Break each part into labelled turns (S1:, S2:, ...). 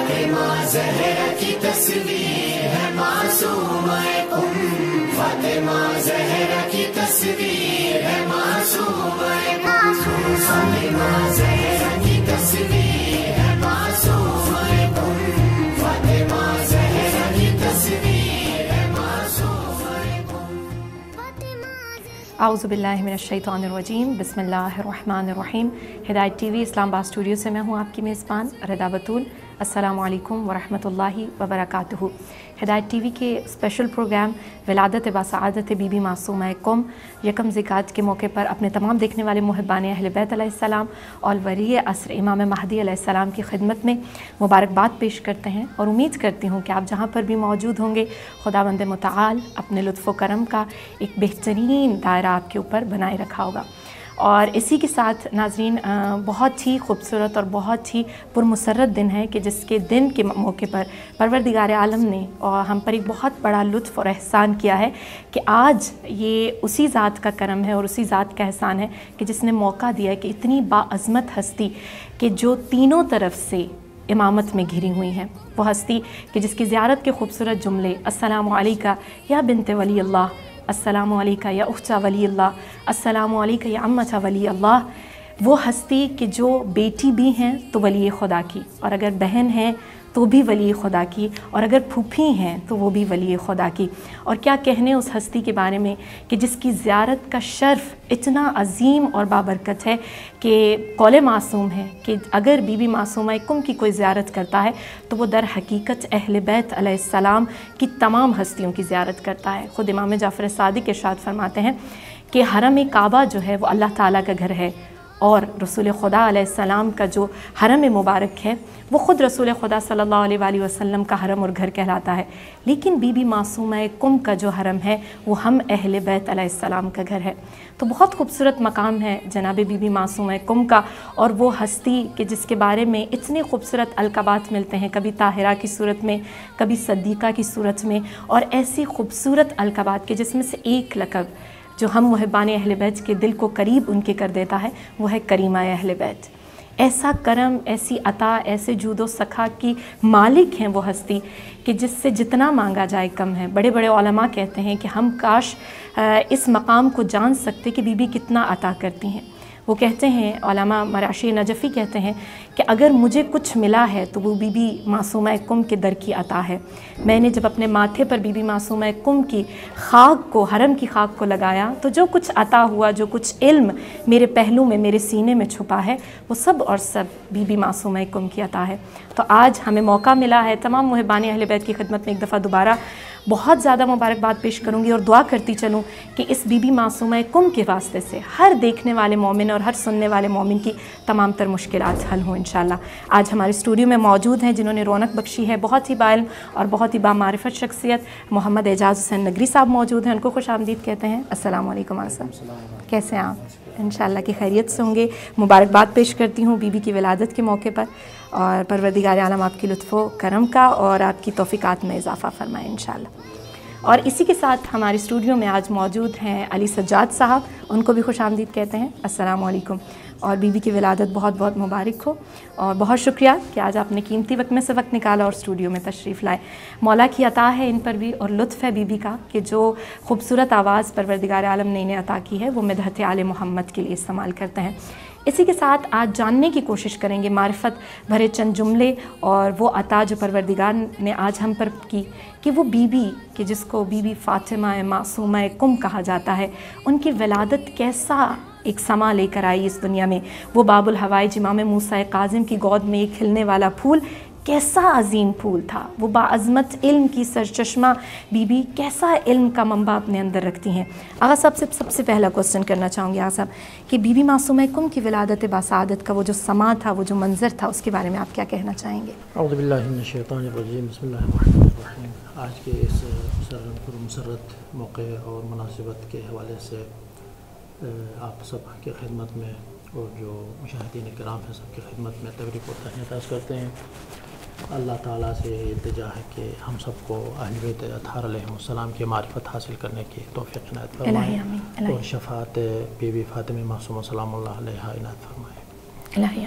S1: فاطمہ زہرا کی تصویر ہے معصوم فاطمہ زہرا کی تصویر ہے معصوم فاطمہ زہرا کی تصویر ہے معصوم فاطمہ زہرا کی تصویر ہے معصوم.
S2: اعوذ باللہ من الشیطان الرجیم. بسم اللہ الرحمن الرحیم. ہدایت ٹی وی اسلام آباد اسٹوڈیو سے میں ہوں آپ کی میزبان رضا بطول. السلام علیکم ورحمۃ اللہ وبرکاتہ. ہدایت ٹی وی کے اسپیشل پروگرام ولادت باسعادت بی بی معصومہ قم یکم ذیقعدہ کے موقع پر اپنے تمام دیکھنے والے محبان اہل بیت علیہ السلام اور ولی عصر امام مہدی علیہ السلام کی خدمت میں مبارکباد پیش کرتے ہیں، اور امید کرتی ہوں کہ آپ جہاں پر بھی موجود ہوں گے خداوند متعال اپنے لطف و کرم کا ایک بہترین دائرہ آپ کے اوپر بنائے رکھا ہوگا. اور اسی کے ساتھ ناظرین بہت ہی خوبصورت اور بہت ہی پرمسرت دن ہے کہ جس کے دن کے موقع پر پروردگار عالم نے اور ہم پر ایک بہت بڑا لطف اور احسان کیا ہے کہ آج یہ اسی ذات کا کرم ہے اور اسی ذات کا احسان ہے کہ جس نے موقع دیا ہے کہ اتنی باعظمت ہستی کہ جو تینوں طرف سے امامت میں گھری ہوئی ہیں، وہ ہستی کہ جس کی زیارت کے خوبصورت جملے السلام علیکہ یا بنت ولی اللہ، السلام علیکہ یا اخت ولی اللہ، السلام علیکہ یا امت ولی اللہ، وہ ہستی کہ جو بیٹی بھی ہیں تو ولی خدا کی، اور اگر بہن ہیں تو بھی ولی خدا کی، اور اگر پھوپھی ہیں تو وہ بھی ولی خدا کی. اور کیا کہنے اس ہستی کے بارے میں کہ جس کی زیارت کا شرف اتنا عظیم اور بابرکت ہے کہ قول معصوم ہے کہ اگر بی بی معصومہ قم کی کوئی زیارت کرتا ہے تو وہ در حقیقت اہل بیت علیہ السلام کی تمام ہستیوں کی زیارت کرتا ہے. خود امام جعفر صادق ارشاد فرماتے ہیں کہ حرم کعبہ جو ہے وہ اللہ تعالیٰ کا گھر ہے، اور رسول خدا علیہ السلام کا جو حرم مبارک ہے وہ خود رسول خدا صلی اللہ علیہ وآلہ وسلم کا حرم اور گھر کہلاتا ہے. لیکن بی بی معصومہ قم کا جو حرم ہے وہ ہم اہل بیت علیہ السلام کا گھر ہے. تو بہت خوبصورت مقام ہے جناب بی بی معصومہ قم کا، اور وہ ہستی کہ جس کے بارے میں اتنے خوبصورت القابات ملتے ہیں، کبھی طاہرہ کی صورت میں، کبھی صدیقہ کی صورت میں، اور ایسی خوبصورت القابات کے جس میں سے ایک لقب جو ہم محبان اہل بیت کے دل کو قریب ان کے کر دیتا ہے وہ ہے کریمہ اہل بیت. ایسا کرم، ایسی عطا، ایسے جود و سخا کی مالک ہیں وہ ہستی کہ جس سے جتنا مانگا جائے کم ہے. بڑے بڑے علماء کہتے ہیں کہ ہم کاش اس مقام کو جان سکتے کہ بی بی کتنا عطا کرتی ہیں. وہ کہتے ہیں علامہ مراشی نجفی کہتے ہیں کہ اگر مجھے کچھ ملا ہے تو وہ بی بی معصومہ قم کے در کی عطا ہے. میں نے جب اپنے ماتھے پر بی بی معصومہ قم کی خاک کو، حرم کی خاک کو لگایا تو جو کچھ عطا ہوا، جو کچھ علم میرے پہلو میں، میرے سینے میں چھپا ہے، وہ سب اور سب بی بی معصومہ قم کی عطا ہے. تو آج ہمیں موقع ملا ہے تمام محبان اہل بیت کی خدمت میں ایک دفعہ دوبارہ بہت زیادہ مبارکباد پیش کروں گی اور دعا کرتی چلوں کہ اس بی بی معصومہ قم کے واسطے سے ہر دیکھنے والے مومن اور ہر سننے والے مومن کی تمام تر مشکلات حل ہوں انشاءاللہ. آج ہمارے اسٹوڈیو میں موجود ہیں جنہوں نے رونق بخشی ہے، بہت ہی باعلم اور بہت ہی بامعرفت شخصیت محمد اعجاز حسین نگری صاحب موجود ہیں. ان کو خوش آمدید کہتے ہیں. السلام علیکم صاحب، کیسے ہیں آپ؟ انشاءاللہ کی خیریت سے ہوں گے. مبارکباد پیش کرتی ہوں بی بی کی ولادت کے موقع پر، اور پروردگار عالم آپ کی لطف و کرم کا اور آپ کی توفیقات میں اضافہ فرمائے انشاءاللہ. اور اسی کے ساتھ ہمارے اسٹوڈیو میں آج موجود ہیں علی سجاد صاحب، ان کو بھی خوش آمدید کہتے ہیں. السلام علیکم. اور بی بی کی ولادت بہت بہت مبارک ہو، اور بہت شکریہ کہ آج آپ نے قیمتی وقت میں سے وقت نکالا اور اسٹوڈیو میں تشریف لائے. مولا کی عطا ہے ان پر بھی، اور لطف ہے بی بی کا کہ جو خوبصورت آواز پروردگار عالم نے انہیں عطا کی ہے وہ مدحت آل محمد کے لیے استعمال کرتے ہیں. اسی کے ساتھ آج جاننے کی کوشش کریں گے معرفت بھرے چند جملے اور وہ عطا جو پروردگار نے آج ہم پر کی کہ وہ بی بی کہ جس کو بی بی فاطمہ معصومہ قم کہا جاتا ہے، ان کی ولادت کیسا ایک سما لے کر آئی اس دنیا میں. وہ باب الحوائج امام موسیٰ کاظم کی گود میں ایک کھلنے والا پھول کیسا عظیم پھول تھا. وہ باعظمت علم کی سرچشمہ بی بی کیسا علم کا منبع اپنے اندر رکھتی ہیں. آغا صاحب سے سب سے پہلا کوسچن کرنا چاہوں گی آغا صاحب کہ بی بی معصومہ قم کی ولادت باسعادت کا وہ جو سما تھا، وہ جو منظر تھا، اس کے بارے میں آپ کیا کہنا چاہیں گے؟
S3: اعوذ باللہ من الشیطان الرجیم. بسم اللہ الرحمن الرحیم. آج کے اس مسرت موقع اور مناسبت کے حوالے سے آپ سب کی خدمت میں اور جو مشاہدین کرام ہیں سب کی خدمت میں تبریک و تہنیت عرض کرتے ہیں. اللہ تعالیٰ سے التجا ہے کہ ہم سب کو اہل بیت اطہار علیہ السلام کی معرفت حاصل کرنے کی توفیق عنایت فرمائے اور شفاعت بی بی فاطمہ معصومہ سلام اللہ علیہا عنایت فرمائے.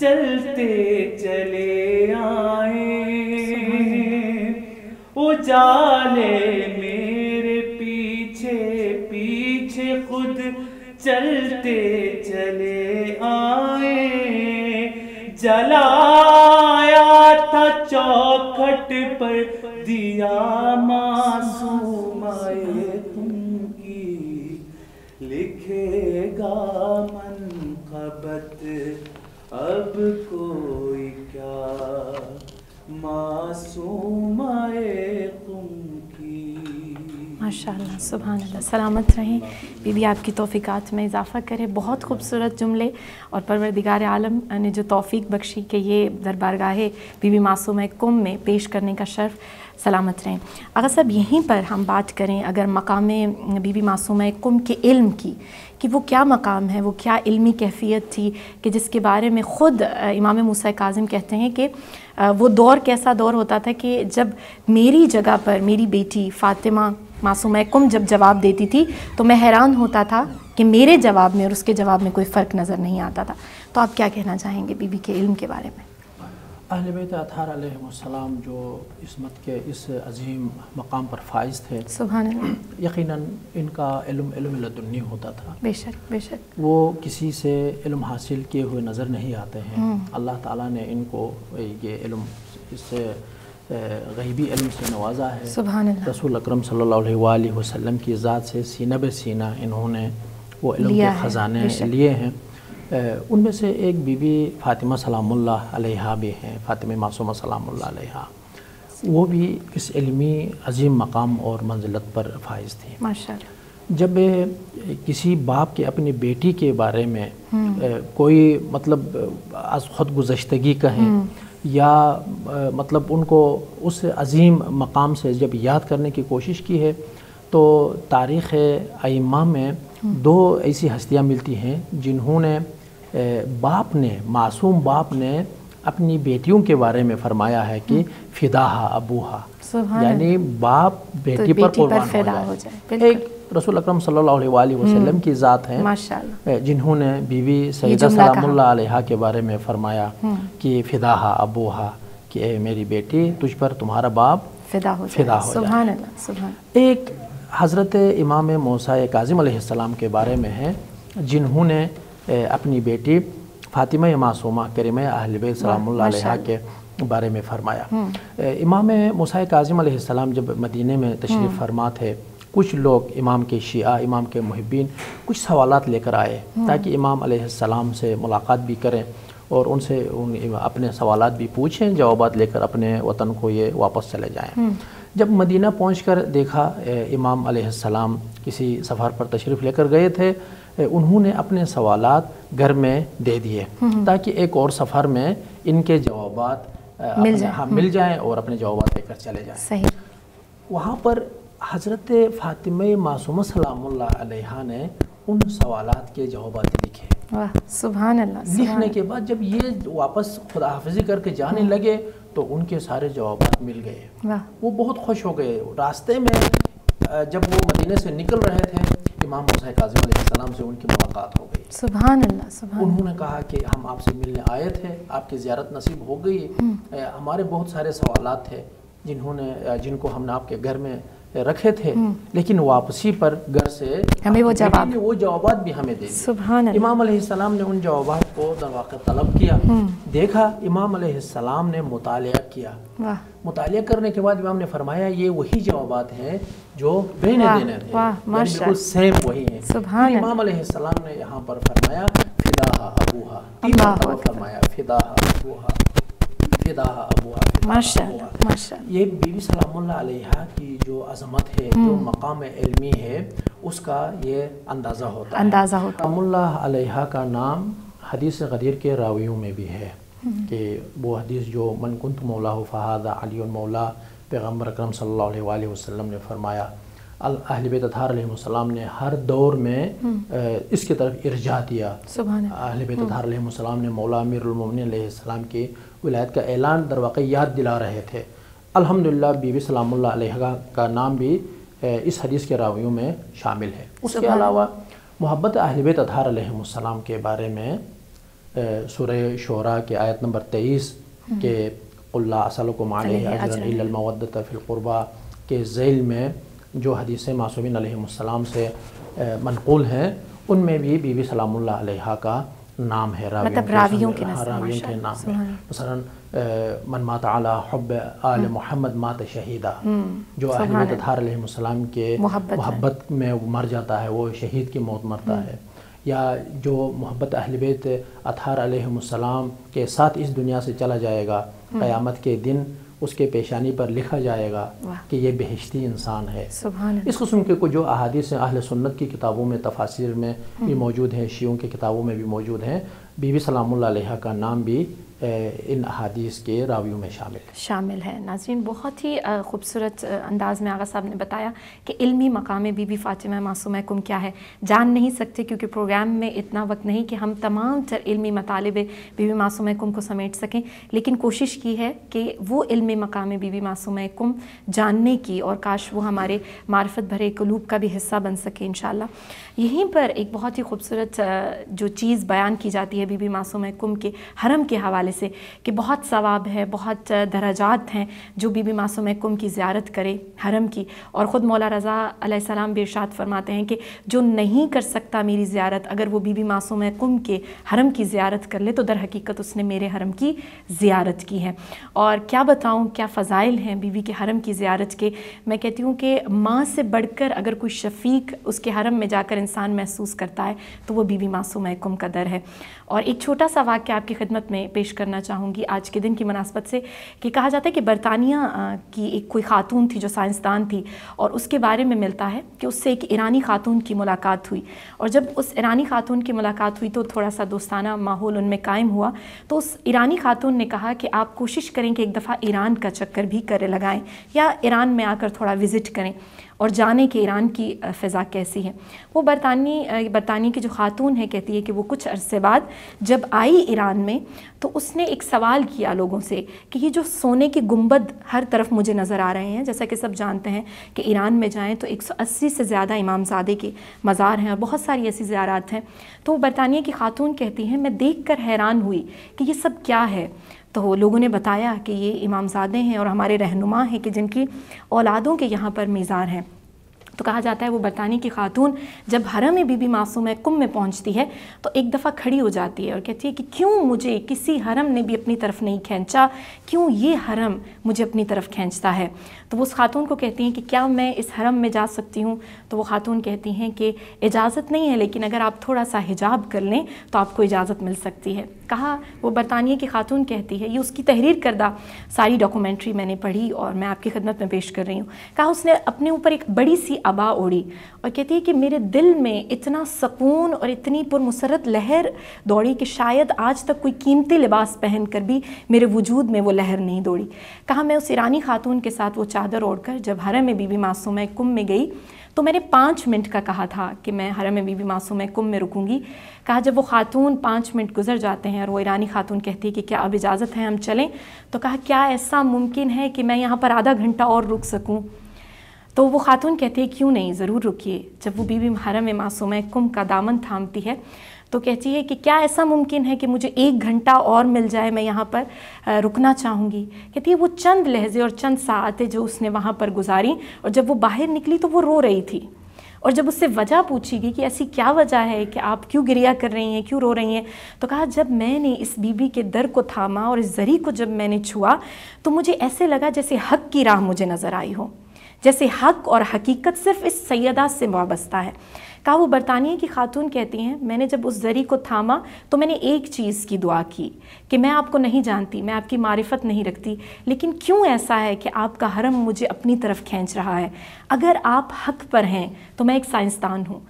S4: چلتے چلے آئے، اجالے میرے پیچھے پیچھے خود چلتے چلے آئے، جلایا تھا چوکھٹ پر دیا معصوم تم کی، لکھے گا منقبت اب کوئی کیا معصوم تم کی۔
S2: ماشاءاللہ، سبحان اللہ، سلامت رہیں، بی بی آپ کی توفیقات میں اضافہ کرے۔ بہت خوبصورت جملے، اور پروردگار عالم نے جو توفیق بخشی کہ یہ دربارگاہ بی بی معصومہ کم میں پیش کرنے کا شرف، سلامت رہیں۔ اگر صاحب یہیں پر ہم بات کریں اگر مقام بی بی معصومہ کم کے علم کی، کہ وہ کیا مقام ہے، وہ کیا علمی کیفیت تھی کہ جس کے بارے میں خود امام موسیٰ کاظم کہتے ہیں کہ وہ دور کیسا دور ہوتا تھا کہ جب میری جگہ پر میری بیٹی فاطمہ معصومہ کم جب جواب دیتی تھی تو میں حیران ہوتا تھا کہ میرے جواب میں اور اس کے جواب میں کوئی فرق نظر نہیں آتا تھا۔ تو آپ کیا کہنا چاہیں گے بی بی کے علم کے بارے میں؟
S3: اہل بیت اطہار علیہ السلام جو عصمت کے اس عظیم مقام پر فائز تھے،
S2: سبحان اللہ،
S3: یقیناً ان کا علم لدنی ہوتا تھا۔
S2: بے شک بے شک،
S3: وہ کسی سے علم حاصل کیے ہوئے نظر نہیں آتے ہیں۔ اللہ تعالیٰ نے ان کو یہ علم اس سے غیبی علم سے نوازا ہے۔
S2: سبحان اللہ،
S3: رسول اکرم صلی اللہ علیہ وآلہ وسلم کی ذات سے سینہ بہ سینہ انہوں نے وہ علم کے خزانے لیے ہیں۔ ان میں سے ایک بی بی فاطمہ سلام اللہ علیہا بھی ہیں، فاطمہ معصومہ سلام اللہ علیہا، وہ بھی اس علمی عظیم مقام اور منزلت پر فائز تھی۔
S2: ماشاءاللہ،
S3: جب کسی باپ کے اپنی بیٹی کے بارے میں کوئی مطلب از خود گزشتگی کہیں یا مطلب ان کو اس عظیم مقام سے جب یاد کرنے کی کوشش کی ہے تو تاریخ ائمہ میں دو ایسی ہستیاں ملتی ہیں جنہوں نے باپ نے، معصوم باپ نے اپنی بیٹیوں کے بارے میں فرمایا ہے کہ فداہا ابوہا، یعنی باپ بیٹی پر قربان ہو جائے۔ ایک رسول اکرم صلی اللہ علیہ وآلہ وسلم کی ذات ہیں جنہوں نے بی بی سیدہ سلام اللہ علیہا کے بارے میں فرمایا کہ فداہا ابوہا، کہ اے میری بیٹی تجھ پر تمہارا باپ فدا ہو جائے۔
S2: سبحان اللہ، سبحان۔
S3: ایک حضرت امام موسیٰ کاظم علیہ السلام کے بارے میں ہے جنہوں نے اپنی بیٹی فاطمہ معصومہ کریمہ اہل بیت سلام اللہ علیہا کے بارے میں فرمایا۔ امام موسیٰ کاظم علیہ السلام جب مدینے میں تشریف فرما تھے، کچھ لوگ امام کے شیعہ، امام کے محبین کچھ سوالات لے کر آئے تاکہ امام علیہ السلام سے ملاقات بھی کریں اور ان سے اپنے سوالات بھی پوچھیں، جوابات لے کر اپنے وطن کو یہ واپس چلے جائیں۔ جب مدینہ پہنچ کر دیکھا امام علیہ السلام کسی سفر پر تشریف لے کر گئے تھے، انہوں نے اپنے سوالات گھر میں دے دیے تاکہ ایک اور سفر میں ان کے جوابات مل جائیں اور اپنے جوابات لے کر چلے جائیں۔
S2: صحیح۔
S3: وہاں پر حضرت فاطمہ معصومہ سلام اللہ علیہا نے ان سوالات کے جوابات لکھے۔
S2: واہ، سبحان اللہ۔
S3: لکھنے کے بعد جب یہ واپس خدا حافظی کر کے جانے لگے تو ان کے سارے جوابات مل گئے۔ وہ بہت خوش ہو گئے۔ راستے میں جب وہ مدینے سے نکل رہے تھے، امام موسیٰ کاظم علیہ السلام سے ان کی ملاقات ہو گئی۔
S2: سبحان اللہ، سبحان۔
S3: انہوں نے کہا کہ ہم آپ سے ملنے آئے تھے، آپ کی زیارت نصیب ہو گئی، ہمارے بہت سارے سوالات تھے جن کو ہم نے آپ کے گھر میں رکھے تھے، لیکن واپسی پر گھر سے
S2: ہمیں وہ
S3: جوابات بھی ہمیں دے دی۔
S2: سبحان اللہ۔
S3: امام علیہ السلام نے ان جوابات کو در واقع طلب کیا، دیکھا، امام علیہ السلام نے مطالعہ کیا۔ مطالعہ کرنے کے بعد امام نے فرمایا یہ وہی جوابات ہیں جو بہنے دینے تھے، یعنی بالکل سیم وہی ہیں۔
S2: سبحان اللہ۔
S3: امام علیہ السلام نے یہاں پر فرمایا فداہا ابوہا، تین مرتبہ فرمایا فداہا ابوہا، فداہا ابوہا،
S2: ماشاءاللہ، ماشاءاللہ۔
S3: یہ بی بی سلام اللہ علیہا کی جو عظمت ہے، جو مقام علمی ہے، اس کا یہ اندازہ ہوتا ہے۔ سلام اللہ علیہا کا نام حدیث غدیر کے راویوں میں بھی ہے کہ وہ حدیث جو من کنت مولا فہذا علی مولا، پیغمبر اکرم صلی اللہ علیہ وآلہ وسلم نے فرمایا، اہل بیت اطہار علیہ السلام نے ہر دور میں اس کی طرف ارجاع دیا۔ اہل بیت اطہار علیہ السلام نے مولا امیر المومنین علیہ السلام کی ولایت کا اعلان در واقع یاد دلا رہے تھے۔ الحمدللہ بی بی سلام اللہ علیہ کا نام بھی اس حدیث کے راویوں میں شامل ہے۔ اس کے علاوہ محبت اہل بیت اطہار علیہ السلام کے بارے میں سورہ شعراء کے آیت نمبر 23 کے قل لا اسألکم علیہ اجرا الا المودۃ فی القربى کے ذیل میں جو حدیثیں معصومین علیہ السلام سے منقول ہیں ان میں بھی بی بی سلام اللہ علیہ کا نام ہے، راویوں کے نام ہے۔ مثلا من مات علی حب آل محمد مات شہیدہ، جو اہل بیت اطہار علیہ السلام کے محبت میں مر جاتا ہے وہ شہید کی موت مرتا ہے، یا جو محبت اہل بیت اطہار علیہ السلام کے ساتھ اس دنیا سے چلا جائے گا، قیامت کے دن اس کے پیشانی پر لکھا جائے گا کہ یہ بہشتی انسان ہے۔ اس قسم کے جو احادیث اہل سنت کی کتابوں میں تفاسیر میں بھی موجود ہیں، شیعوں کی کتابوں میں بھی موجود ہیں، بی بی سلام اللہ علیہ کا نام بھی ان احادیث کے راویوں میں شامل ہے۔
S2: ناظرین، بہت ہی خوبصورت انداز میں آغا صاحب نے بتایا کہ علمی مقام بی بی فاطمہ معصومہ کم کیا ہے۔ جان نہیں سکتے کیونکہ پروگرام میں اتنا وقت نہیں کہ ہم تمام تر علمی مطالب بی بی معصومہ کم کو سمیٹ سکیں، لیکن کوشش کی ہے کہ وہ علمی مقام بی بی معصومہ کم جاننے کی، اور کاش وہ ہمارے معرفت بھرے قلوب کا بھی حصہ بن سکے انشاءاللہ۔ یہیں پر ایک بہت ہی خوبصورت جو چیز بیان کی جاتی ہے بی بی معصومہ کم کے حرم کے حوالے سے کہ بہت ثواب ہے، بہت درجات ہیں جو بی بی معصومہ کم کی زیارت کرے حرم کی، اور خود مولا رضا علیہ السلام بھی ارشاد فرماتے ہیں کہ جو نہیں کر سکتا میری زیارت، اگر وہ بی بی معصومہ کم کے حرم کی زیارت کر لے تو در حقیقت اس نے میرے حرم کی زیارت کی ہے۔ اور کیا بتاؤں کیا فضائل ہیں بی بی کے حرم کی زیارت کے۔ میں کہتی ہوں کہ ماں سے بڑھ کر اگر کوئی شفیق اس کے حرم میں جا کر انسان محسوس کرتا ہے تو وہ بی بی معصومہ کم کا در ہے۔ اور ایک چھوٹا سا واقعہ آپ کی خدمت میں پیش کرنا چاہوں گی آج کے دن کی مناسبت سے، کہ کہا جاتا ہے کہ برطانیہ کی ایک کوئی خاتون تھی جو سائنسدان تھی، اور اس کے بارے میں ملتا ہے کہ اس سے ایک ایرانی خاتون کی ملاقات ہوئی، اور جب اس ایرانی خاتون کی ملاقات ہوئی تو تھوڑا سا دوستانہ ماحول ان میں قائم ہوا، تو اس ایرانی خاتون نے کہا کہ آپ کوشش کریں کہ ایک دفعہ ایران کا چکر بھی لگائیں، یا ایران میں آ کر تھوڑا وزٹ کریں اور جانیں کہ ایران کی فضا کیسی ہے۔ وہ برطانیہ کی جو خاتون ہے کہتی ہے کہ وہ کچھ عرصے بعد جب آئی ایران میں تو اس نے ایک سوال کیا لوگوں سے کہ یہ جو سونے کی گنبد ہر طرف مجھے نظر آ رہے ہیں، جیسا کہ سب جانتے ہیں کہ ایران میں جائیں تو 180 سے زیادہ امام زادے کے مزار ہیں اور بہت ساری ایسی زیارات ہیں، تو وہ برطانیہ کی خاتون کہتی ہیں میں دیکھ کر حیران ہوئی کہ یہ سب کیا ہے۔ تو لوگوں نے بتایا کہ یہ امام زادے ہیں اور ہمارے رہنما ہیں کہ جن کی اولادوں کے یہاں پر میزار ہیں۔ تو کہا جاتا ہے وہ برطانیہ کی خاتون جب حرم بی بی معصومہ کم میں پہنچتی ہے تو ایک دفعہ کھڑی ہو جاتی ہے اور کہتی ہے کہ کیوں مجھے کسی حرم نے بھی اپنی طرف نہیں کھینچا، کیوں یہ حرم مجھے اپنی طرف کھینچتا ہے۔ تو وہ اس خاتون کو کہتی ہیں کہ کیا میں اس حرم میں جا سکتی ہوں؟ تو وہ خاتون کہتی ہیں کہ اجازت نہیں ہے، لیکن اگر آپ تھوڑا سا حجاب کر لیں تو آپ کو اجازت مل سکتی ہے۔ کہا وہ برطانیہ کی خاتون کہتی ہے، یہ اس کی تحریر کردہ ساری ڈاکومنٹری میں نے پڑھی اور میں آپ کی خدمت میں پیش کر رہی ہوں۔ کہا اس نے اپنے اوپر ایک بڑی سی عبا اوڑھی اور کہتی ہے کہ میرے دل میں اتنا سکون اور اتنی پرمسرت لہر دوڑی کہ شاید آج تک کوئی قیمتی لباس پہن کر بھی میرے وجود میں وہ لہر نہیں دوڑی۔ کہا میں اس ایرانی خاتون کے ساتھ وہ چادر اوڑھ کر جب حرم بی بی معصومہ کم میں گئی تو میں نے 5 منٹ کا کہا تھا کہ میں حرم بی بی معصومہ کم میں رکوں گی۔ کہا جب وہ خاتون 5 منٹ گزر جاتے ہیں اور وہ ایرانی خاتون کہتی ہے کہ کیا اب اجازت ہے ہم چلیں؟ تو کہا کیا ایسا ممکن ہے کہ میں یہاں پر آدھا گھنٹہ اور رک سکوں؟ تو وہ خاتون کہتی ہے کیوں نہیں، ضرور رکیے۔ جب وہ بی بی حرم معصومہ کم کا دامن تھامتی ہے تو کہتی ہے کہ کیا ایسا ممکن ہے کہ مجھے 1 گھنٹہ اور مل جائے، میں یہاں پر رکنا چاہوں گی۔ کہتی ہے وہ چند لحظے اور چند ساعتیں جو اس نے وہاں پر گزاری، اور جب وہ باہر نکلی تو وہ رو رہی تھی، اور جب اس سے وجہ پوچھی گئی کہ ایسی کیا وجہ ہے کہ آپ کیوں گریہ کر رہی ہیں، کیوں رو رہی ہیں، تو کہا جب میں نے اس بی بی کے در کو تھاما اور اس زری کو جب میں نے چھوا تو مجھے ایسے لگا جیسے حق کی راہ مجھے نظر آئی ہو، جیسے حق اور حقیقت صرف اس سیدہ سے وابستہ ہے۔ کہا وہ برطانیہ کی خاتون کہتی ہیں میں نے جب اس زری کو تھاما تو میں نے ایک چیز کی دعا کی کہ میں آپ کو نہیں جانتی، میں آپ کی معرفت نہیں رکھتی، لیکن کیوں ایسا ہے کہ آپ کا حرم مجھے اپنی طرف کھینچ رہا ہے؟ اگر آپ حق پر ہیں تو میں ایک سائنسدان ہوں،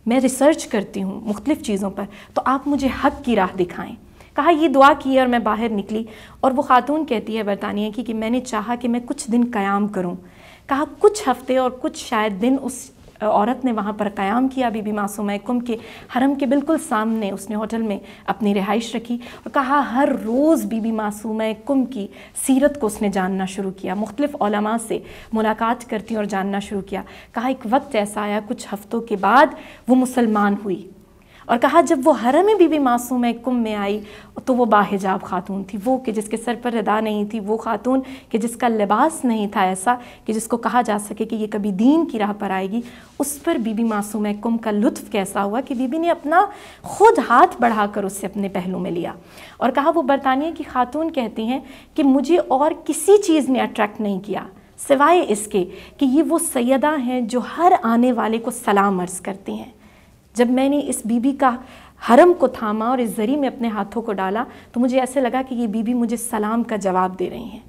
S2: میں ریسرچ کرتی ہوں مختلف چیزوں پر، تو آپ مجھے حق کی راہ دکھائیں۔ کہا یہ دعا کی اور میں باہر نکلی، اور وہ خاتون کہتی ہے برطانیہ کی کہ میں نے چاہا کہ میں کچھ دن قیام کروں۔ کہا کچھ ہفتے اور کچھ شاید دن اس عورت نے وہاں پر قیام کیا بی بی معصومہ کم کے حرم کے بالکل سامنے اس نے ہوٹل میں اپنی رہائش رکھی، اور کہا ہر روز بی بی معصومہ کم کی سیرت کو اس نے جاننا شروع کیا، مختلف علماء سے ملاقات کرتی اور جاننا شروع کیا۔ کہا ایک وقت ایسا آیا کچھ ہفتوں کے بعد وہ مسلمان ہوئی، اور کہا جب وہ حرم بی بی معصومہ کم میں آئی تو وہ باحجاب خاتون تھی، وہ کہ جس کے سر پر ردا نہیں تھی، وہ خاتون کہ جس کا لباس نہیں تھا ایسا کہ جس کو کہا جا سکے کہ یہ کبھی دین کی راہ پر آئے گی، اس پر بی بی معصومہ کم کا لطف کیسا ہوا کہ بی بی نے اپنا خود ہاتھ بڑھا کر اسے اپنے پہلو میں لیا اور کہا وہ برطانیہ کی خاتون کہتی ہیں کہ مجھے اور کسی چیز نے اٹریکٹ نہیں کیا سوائے اس کے کہ یہ وہ سیدہ ہیں جو ہر آنے والے کو سلام عرض کرتی ہیں۔ جب میں نے اس بی بی کا حرم کو تھاما اور اس زری میں اپنے ہاتھوں کو ڈالا تو مجھے ایسے لگا کہ یہ بی بی مجھے سلام کا جواب دے رہی ہیں۔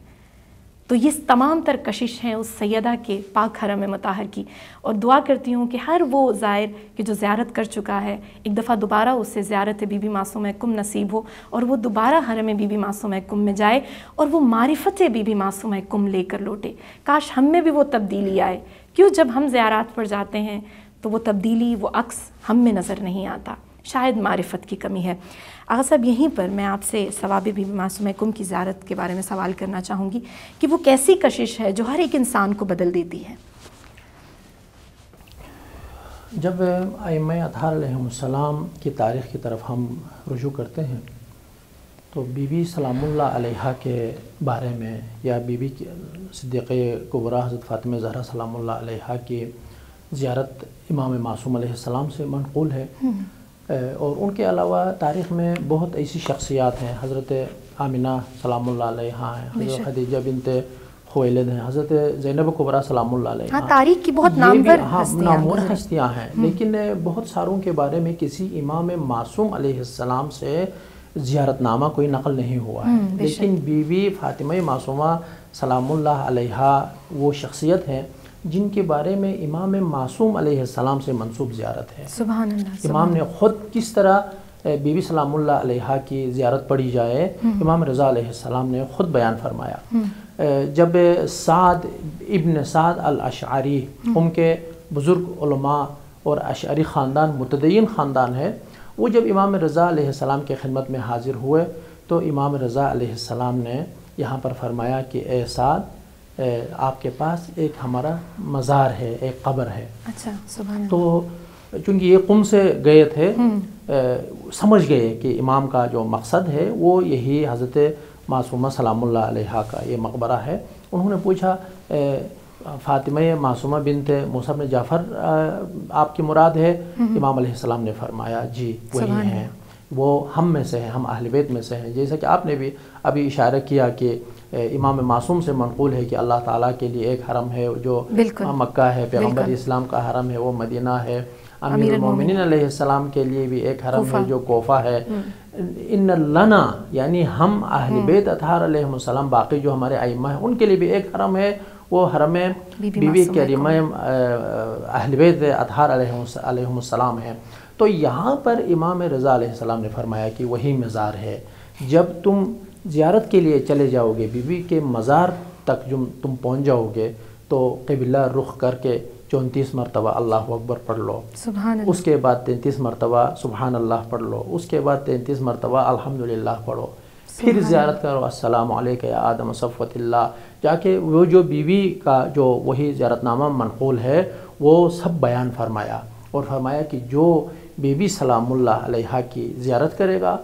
S2: تو یہ تمام تر کشش ہیں اس سیدہ کے پاک حرم مطہر کی، اور دعا کرتی ہوں کہ ہر وہ زائر کہ جو زیارت کر چکا ہے ایک دفعہ دوبارہ اسے زیارت بی بی معصومہ کم نصیب ہو اور وہ دوبارہ حرم بی بی معصومہ کم میں جائے اور وہ معرفت بی بی معصومہ کم لے کر لوٹے۔ کاش ہم میں بھی وہ تبدیلی آئے، کیوں جب ہم زیارات پر جاتے ہیں تو وہ تبدیلی، وہ عکس ہم میں نظر نہیں آتا، شاید معرفت کی کمی ہے۔ آغا صاحب یہیں پر میں آپ سے ثواب بی بی معصومہ کم کی زیارت کے بارے میں سوال کرنا چاہوں گی کہ وہ کیسی کشش ہے جو ہر ایک انسان کو بدل دیتی ہے؟
S3: جب ائمہ اطہار علیہم السلام کی تاریخ کی طرف ہم رجوع کرتے ہیں تو بی بی سلام اللہ علیہا کے بارے میں یا بی بی صدیقہ کبریٰ حضرت فاطمہ زہرا سلام اللہ علیہا کی زیارت امام معصوم علیہ السلام سے منقول ہے، اور ان کے علاوہ تاریخ میں بہت ایسی شخصیات ہیں، حضرت آمنہ سلام اللہ علیہا ہیں، حضرت خدیجہ بنت خویلد ہیں، حضرت زینب کبریٰ سلام اللہ علیہا۔
S2: ہاں تاریخ کی بہت
S3: نامور ہستیاں ہیں، لیکن بہت ساروں کے بارے میں کسی امام معصوم علیہ السلام سے زیارت نامہ کوئی نقل نہیں ہوا ہے، لیکن بی بی فاطمہ معصومہ سلام اللہ علیہا وہ شخصیت ہے جن کے بارے میں امام معصوم علیہ السلام سے منسوب زیارت ہے۔
S2: سبحان اللہ۔
S3: امام نے خود کس طرح بی بی سلام اللہ علیہا کی زیارت پڑھی جائے، امام رضا علیہ السلام نے خود بیان فرمایا۔ جب سعد ابن سعد الاشعری، ان کے بزرگ علماء اور اشعری خاندان متدین خاندان ہے، وہ جب امام رضا علیہ السلام کے خدمت میں حاضر ہوئے تو امام رضا علیہ السلام نے یہاں پر فرمایا کہ اے سعد، آپ کے پاس ایک ہمارا مزار ہے، ایک قبر ہے۔
S2: اچھا سبحان اللہ۔
S3: تو چونکہ یہ قم سے گئے تھے، سمجھ گئے کہ امام کا جو مقصد ہے وہ یہی حضرت معصومہ سلام اللہ علیہا کا یہ مقبرہ ہے۔ انہوں نے پوچھا فاطمہ معصومہ بنت موسیٰ بن جعفر آپ کی مراد ہے؟ امام علیہ السلام نے فرمایا جی وہی ہیں، وہ ہم میں سے ہیں، ہم اہل بیت میں سے ہیں۔ جیسا کہ آپ نے بھی ابھی اشارہ کیا کہ امام معصوم سے منقول ہے کہ اللہ تعالیٰ کے لیے ایک حرم ہے جو مکہ ہے، پیغمبر اسلام کا حرم ہے وہ مدینہ ہے، امیر المومنین علیہ السلام کے لیے بھی ایک حرم ہے جو کوفہ ہے۔ ان لنا یعنی ہم اہل بیت اطہار علیہم السلام، باقی جو ہمارے ائمہ ہیں ان کے لیے بھی ایک حرم ہے، وہ حرم بی بی کریمہ اہل بیت اطہار علیہم السلام ہے۔ تو یہاں پر امام رضا علیہ السلام نے فرمایا کہ وہی مزار ہے۔ جب تم زیارت کے لیے چلے جاؤ گے، بی بی کے مزار تک جب تم پہنچ جاؤ گے تو قبلہ رخ کر کے 34 مرتبہ اللہ اکبر پڑھ لو،
S2: سبحان اللہ،
S3: اس کے بعد 33 مرتبہ سبحان اللہ پڑھ لو، اس کے بعد 33 مرتبہ الحمدللہ پڑھو، پھر زیارت کرو السلام علیکہ یا آدم صفوت اللہ، جا کے وہ جو بی بی کا جو وہی زیارت نامہ منقول ہے وہ سب بیان فرمایا، اور فرمایا کہ جو بی بی سلام اللہ علیہا کی زیارت کرے گا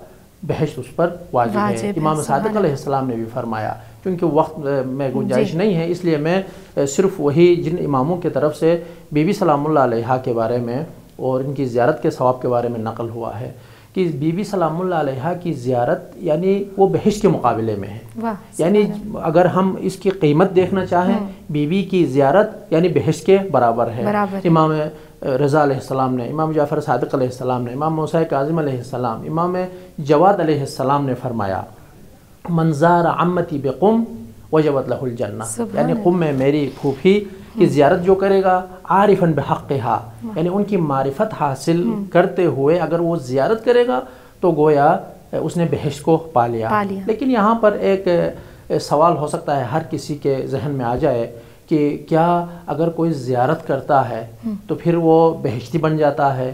S3: بہشت اس پر واجب ہے۔ امام صادق علیہ السلام نے بھی فرمایا، کیونکہ وقت میں گنجائش نہیں ہے اس لیے میں صرف وہی جن اماموں کی طرف سے بی بی سلام اللہ علیہا کے بارے میں اور ان کی زیارت کے ثواب کے بارے میں نقل ہوا ہے کہ بی بی سلام اللہ علیہا کی زیارت یعنی وہ بہشت کے مقابلے میں ہے، یعنی اگر ہم اس کی قیمت دیکھنا چاہیں بی بی کی زیارت یعنی بہشت کے برابر ہے۔ امام رضا علیہ السلام نے، امام جعفر صادق علیہ السلام نے، امام موسیٰ کاظم علیہ السلام، امام جواد علیہ السلام نے فرمایا من زار عمتی بقم وجبت لہ الجنہ، یعنی قم میں میری پھوپھی کی زیارت جو کرے گا عارفاً بحقہا، یعنی ان کی معرفت حاصل کرتے ہوئے اگر وہ زیارت کرے گا تو گویا اس نے بہشت کو پا لیا۔ لیکن یہاں پر ایک سوال ہو سکتا ہے ہر کسی کے ذہن میں آ جائے کہ کیا اگر کوئی زیارت کرتا ہے تو پھر وہ بہشتی بن جاتا ہے؟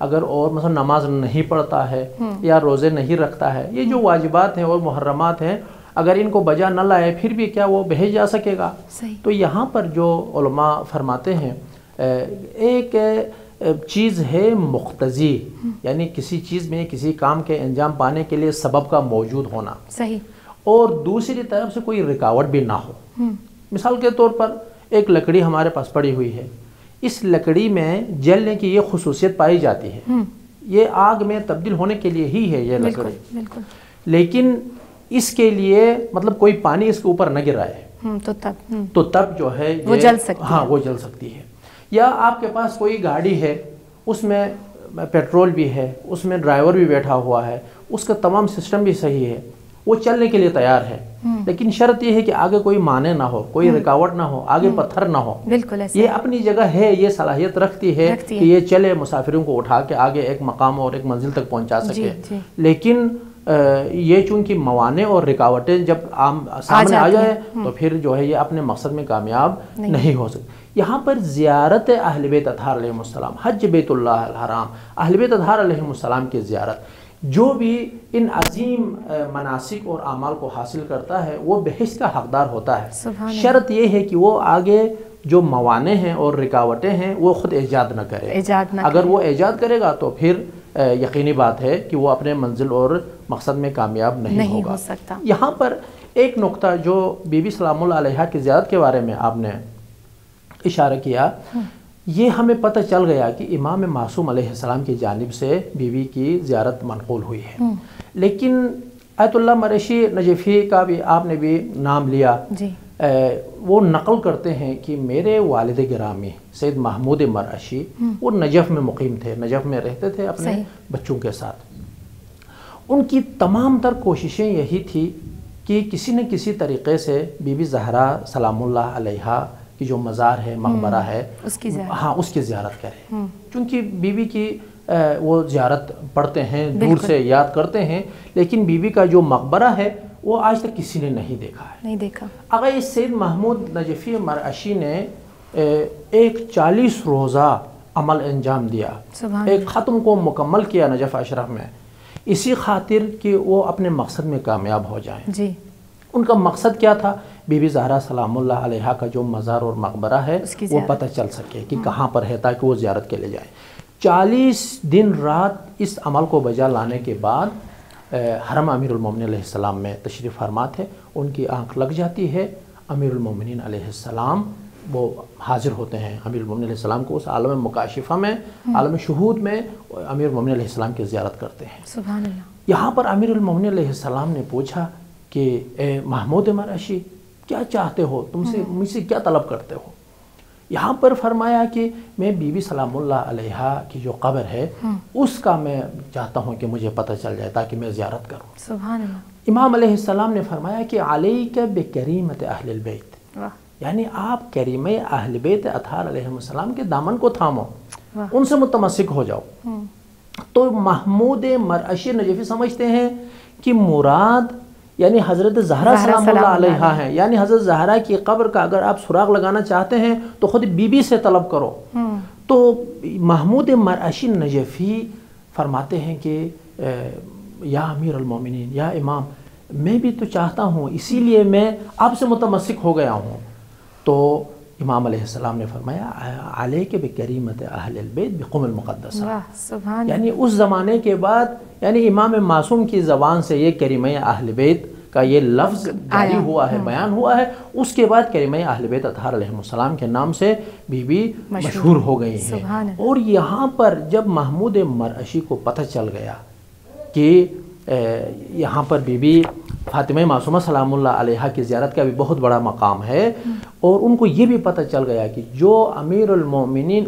S3: اگر اور مثلا نماز نہیں پڑھتا ہے یا روزے نہیں رکھتا ہے، یہ جو واجبات ہیں اور محرمات ہیں، اگر ان کو بجا نہ لائے پھر بھی کیا وہ بہشت جا سکے گا؟ تو یہاں پر جو علماء فرماتے ہیں ایک چیز ہے مقتضی، یعنی کسی چیز میں کسی کام کے انجام پانے کے لیے سبب کا موجود ہونا،
S2: صحیح،
S3: اور دوسری طرف سے کوئی رکاوٹ بھی نہ ہو۔ مثال کے طور پر ایک لکڑی ہمارے پاس پڑی ہوئی ہے، اس لکڑی میں جلنے کی یہ خصوصیت پائی جاتی ہے، یہ آگ میں تبدیل ہونے کے لیے ہی ہے یہ لکڑی،
S2: بالکل،
S3: لیکن اس کے لیے مطلب کوئی پانی اس کے اوپر نہ گر رہا ہے تو تب جو ہے
S2: وہ جل سکتی ہے،
S3: ہاں وہ جل سکتی ہے۔ یا آپ کے پاس کوئی گاڑی ہے، اس میں پیٹرول بھی ہے، اس میں ڈرائیور بھی بیٹھا ہوا ہے، اس کا تمام سسٹم بھی صحیح ہے، وہ چلنے کے لیے تیار ہے، لیکن شرط یہ ہے کہ آگے کوئی مانع نہ ہو، کوئی رکاوٹ نہ ہو، آگے پتھر نہ ہو۔
S2: بالکل ایسا
S3: یہ اپنی جگہ ہے، یہ صلاحیت رکھتی ہے کہ یہ چلے، مسافروں کو اٹھا کے آگے ایک مقام اور ایک منزل تک پہنچا سکے، لیکن یہ چونکہ موانع اور رکاوٹیں جب سامنے آ جائے تو پھر جو ہے یہ اپنے مقصد میں کامیاب نہیں ہو سکتی۔ یہاں پر زیارت اہل بیت اطہار علیہ السلام، حج بیت اللہ الحرام، اہل بیت اطہار علیہ السلام کی زیارت، جو بھی ان عظیم مناسک اور اعمال کو حاصل کرتا ہے وہ بہشت کا حقدار ہوتا ہے۔ شرط یہ ہے کہ وہ آگے جو موانع ہیں اور رکاوٹیں ہیں وہ خود ایجاد نہ کرے، اگر وہ ایجاد کرے گا تو پھر یقینی بات ہے کہ وہ اپنے منزل اور مقصد میں کامیاب نہیں ہو
S2: سکتا۔
S3: یہاں پر ایک نقطہ جو بی بی سلام اللہ علیہا کی زیارت کے بارے میں آپ نے اشارہ کیا، یہ ہمیں پتہ چل گیا کہ امام معصوم علیہ السلام کی جانب سے بی بی کی زیارت منقول ہوئی ہے، لیکن آیت اللہ مرعشی نجفی کا بھی آپ نے بھی نام لیا، وہ نقل کرتے ہیں کہ میرے والد گرامی سید محمود مرعشی وہ نجف میں مقیم تھے، نجف میں رہتے تھے اپنے بچوں کے ساتھ۔ ان کی تمام تر کوششیں یہی تھی کہ کسی نہ کسی طریقے سے بی بی زہرا سلام اللہ علیہا کی جو مزار ہے، مقبرہ ہے، اس کی زیارت کرے، چونکہ بی بی کی وہ زیارت پڑھتے ہیں، دور سے یاد کرتے ہیں، لیکن بی بی کا جو مقبرہ ہے وہ آج تک کسی نے نہیں دیکھا ہے۔ اگر اس سید محمود نجفی مرعشی نے ایک 40 روزہ عمل انجام دیا، ایک ختم کو مکمل کیا نجف اشرف میں، اسی خاطر کہ وہ اپنے مقصد میں کامیاب ہو جائیں۔ ان کا مقصد کیا تھا؟ بی بی زہرا سلام اللہ علیہا کا جو مزار اور مقبرہ ہے وہ پتہ چل سکے کہ کہاں پر ہے، تاکہ وہ زیارت کے لے جائیں۔ 40 دن رات اس عمل کو بجا لانے کے بعد حرم امیر المومنین علیہ السلام میں تشریف فرما تھے، ان کی آنکھ لگ جاتی ہے، امیر المومنین علیہ السلام وہ حاضر ہوتے ہیں، امیر المومنین علیہ السلام کو اس عالم مکاشفہ میں، عالم شہود میں امیر المومنین علیہ السلام کی زیارت کرتے ہیں۔
S2: سبحان اللہ۔
S3: یہاں پر امیر المومنین علیہ السلام نے پوچھا کہ اے محمود مرعشی کیا چاہتے ہو، تم سے مجھ سے کیا طلب کرتے ہو؟ یہاں پر فرمایا کہ میں بی بی سلام اللہ علیہا کی جو قبر ہے اس کا میں چاہتا ہوں کہ مجھے پتہ چل جائے تاکہ میں زیارت کروں۔
S2: سبحان اللہ۔
S3: امام علیہ السلام نے فرمایا کہ علیک بکریمت اہل البیت، یعنی آپ کریمہ اہل بیت اطہار علیہ السلام کے دامن کو تھامو، ان سے متمسک ہو جاؤ۔ تو محمود مرعشی نجفی سمجھتے ہیں کہ مراد یعنی حضرت زہرا سلام اللہ علیہا ہیں، یعنی حضرت زہرا کی قبر کا اگر آپ سراغ لگانا چاہتے ہیں تو خود بی بی سے طلب کرو۔ تو محمود مرعشی نجفی فرماتے ہیں کہ یا امیر المومنین، یا امام، میں بھی تو چاہتا ہوں، اسی لیے میں آپ سے متمسک ہو گیا ہوں۔ تو امام علیہ السلام نے فرمایا علیک بکریمت اہل البیت بقم المقدسہ، یعنی اس زمانے کے بعد یعنی امام معصوم کی زبان سے یہ کریمہ اہل بیت کا یہ لفظ جاری ہوا ہے، بیان ہوا ہے، اس کے بعد کریمہ اہل بیت اطہار علیہ السلام کے نام سے بی بی مشہور ہو گئی ہیں۔ اور یہاں پر جب محمود مرعشی کو پتہ چل گیا کہ یہاں پر بی بی فاطمہ معصومہ سلام اللہ علیہا کی زیارت کا بھی بہت بڑا مقام ہے، اور ان کو یہ بھی پتہ چل گیا کہ جو امیر المومنین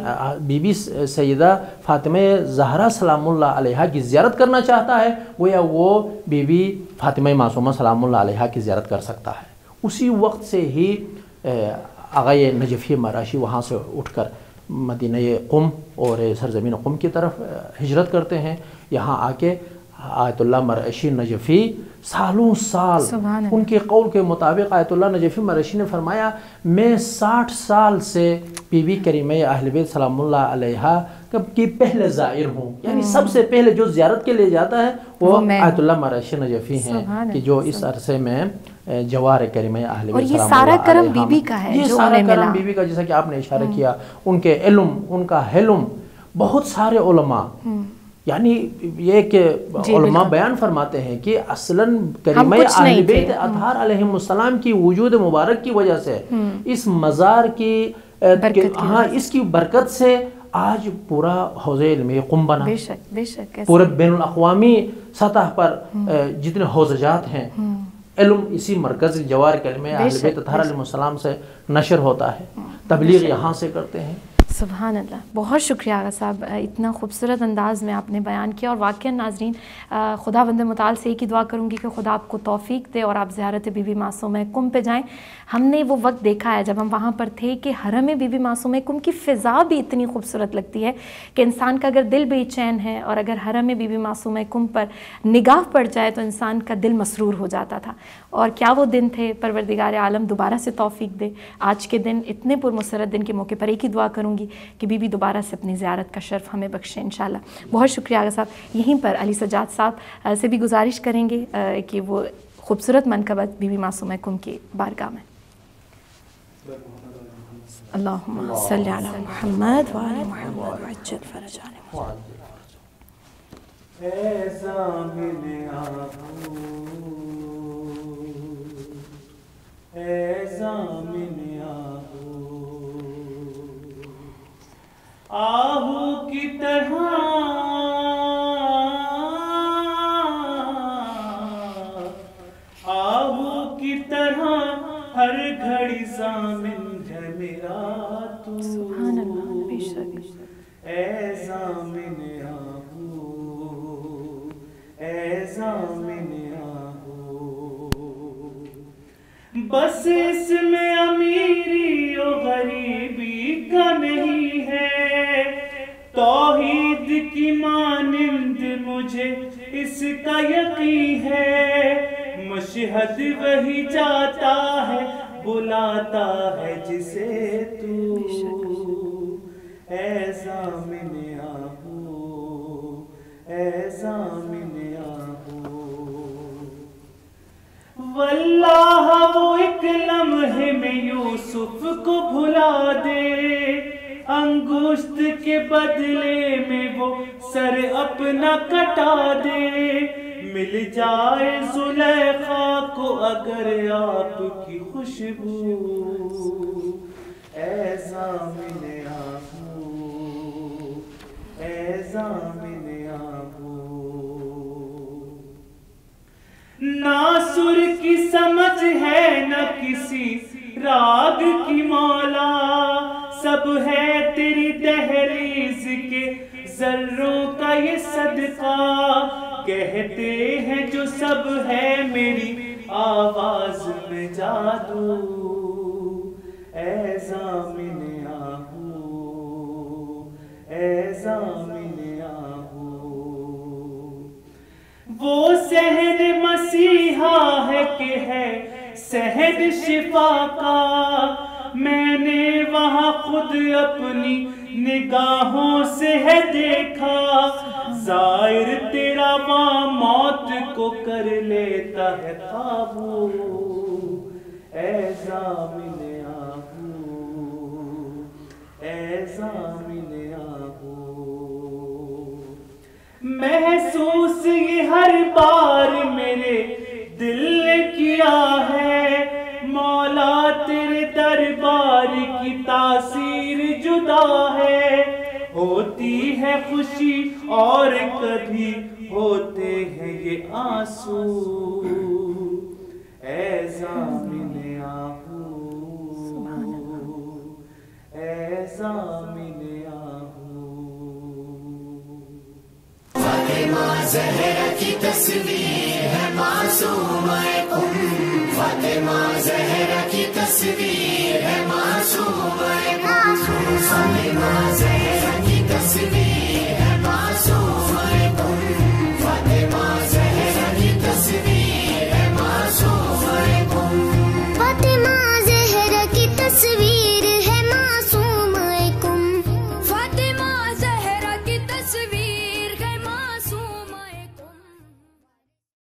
S3: بی بی سیدہ فاطمہ زہرا سلام اللہ علیہا کی زیارت کرنا چاہتا ہے، گویا وہ بی بی فاطمہ معصومہ سلام اللہ علیہا کی زیارت کر سکتا ہے۔ اسی وقت سے ہی آغای نجفی مرعشی وہاں سے اٹھ کر مدینہ قم اور سرزمین قم کی طرف ہجرت کرتے ہیں۔ یہاں آ کے آیت اللہ مرعشی نجفی سالوں سال ان کے قول کے مطابق آیت اللہ نجفی مرعشی نے فرمایا میں 60 سال سے بی بی کریمہ اہل بیت سلام اللہ علیہا کی پہلے زائر ہوں، یعنی سب سے پہلے جو زیارت کے لیے جاتا ہے وہ آیت اللہ مرعشی نجفی ہیں کہ جو اس عرصے میں جوار کریمہ اہل بیت سلام اللہ علیہا، اور یہ سارا کرم بی بی کا ہے، یہ سارا کرم بی بی کا، جیسا کہ آپ نے اشارہ کیا، ان کے علم، ان کا حلم، بہت سارے علماء یعنی یہ کہ علماء بیان فرماتے ہیں کہ اصلاً کریمہ اہل بیت اطہار علیہم السلام کی وجود مبارک کی وجہ سے اس مزار کی اس کی برکت سے آج پورا حوض علمی قم بنا.
S2: بے شک
S3: پورے بین الاقوامی سطح پر جتنے حوضجات ہیں علم اسی مرکز جوار کلمہ اہل بیت اطہار علیہ السلام سے نشر ہوتا ہے، تبلیغ یہاں سے کرتے ہیں.
S2: سبحان اللہ. بہت شکریہ آغا صاحب، اتنا خوبصورت انداز میں آپ نے بیان کیا. اور واقعا ناظرین خدا بند متعال سے ایک ہی دعا کروں گی کہ خدا آپ کو توفیق دے اور آپ زیارت بی بی معصومہ کم پہ جائیں. ہم نے وہ وقت دیکھا ہے جب ہم وہاں پر تھے کہ حرم بی بی معصومہ کم کی فضا بھی اتنی خوبصورت لگتی ہے کہ انسان کا اگر دل بے چین ہے اور اگر حرم بی بی معصومہ کم پر نگاہ پڑ جائے تو انسان کا دل مسرور ہو جاتا تھا. اور کیا وہ دن تھے، پروردگار عالم دوبارہ سے توفیق دے. آج کے دن اتنے پرمسرت دن کے موقع پر ایک ہی دعا کروں گی کہ بی بی دوبارہ سے اپنی زیارت کا شرف ہمیں بخشے انشاءاللہ. بہت شکریہ آغا صاحب. یہیں پر علی سجاد صاحب سے بھی گزارش کریں گے کہ وہ خوبصورت منقبت بی بی معصومہ کم کی بارگاہ میں. اللہم صلی علی محمد وآل محمد وعجل فرجان محمد.
S4: اے زامن آہو، اے زامن آہو، آہو کی طرح آہو کی طرح ہر گھڑی زامن ہے میرا تو.
S2: سبحان اللہ. بے شک.
S4: اے زامن آہو، اے زامن آہو، بس اس میں امیری و غریبی کا نہیں ہے، توحید کی مانند مجھے اس کا یقین ہے. مشہد وہی جاتا ہے بلاتا ہے جسے تو. اے زامن آہو، اے زامن آہو، واللہ وہ ایک لمحے میں یوسف کو بھلا دے، انگشت کے بدلے میں وہ سر اپنا کٹا دے. مل جائے زلیخا کو اگر آپ کی خوشبو. اے زامن آہو، اے زامن آہو، نہ سر کی سمجھ ہے نہ کسی راگ کی مولا، سب ہے تیری دہلیز کے ذروں کا یہ صدقہ. کہتے ہیں جو سب ہے میری آواز میں جادو. اے زامن آہو، اے زامن آہو، وہ صحن مسیحا ہے کہ ہے صحن شفا کا. میں نے وہاں خود اپنی نگاہوں سے ہے دیکھا. ظاہر تیرا ماں موت کو کر لیتا ہے قابو. اے زامن آہو، اے زامن آہو، محسوس یہ ہر بار میرے دل نے کیا ہے، مولا تیرے دربار کی تاثیر جدا ہے. ہوتی ہے خوشی اور کبھی ہوتے ہیں یہ آنسو. اے زامن آہو، اے زامن آہو.
S1: فاطمہ زہرا کی تصویر ہے معصومہ کم، فاطمہ زہرا کی تصویر ہے معصومہ کم، فاطمہ زہرا کی تصویر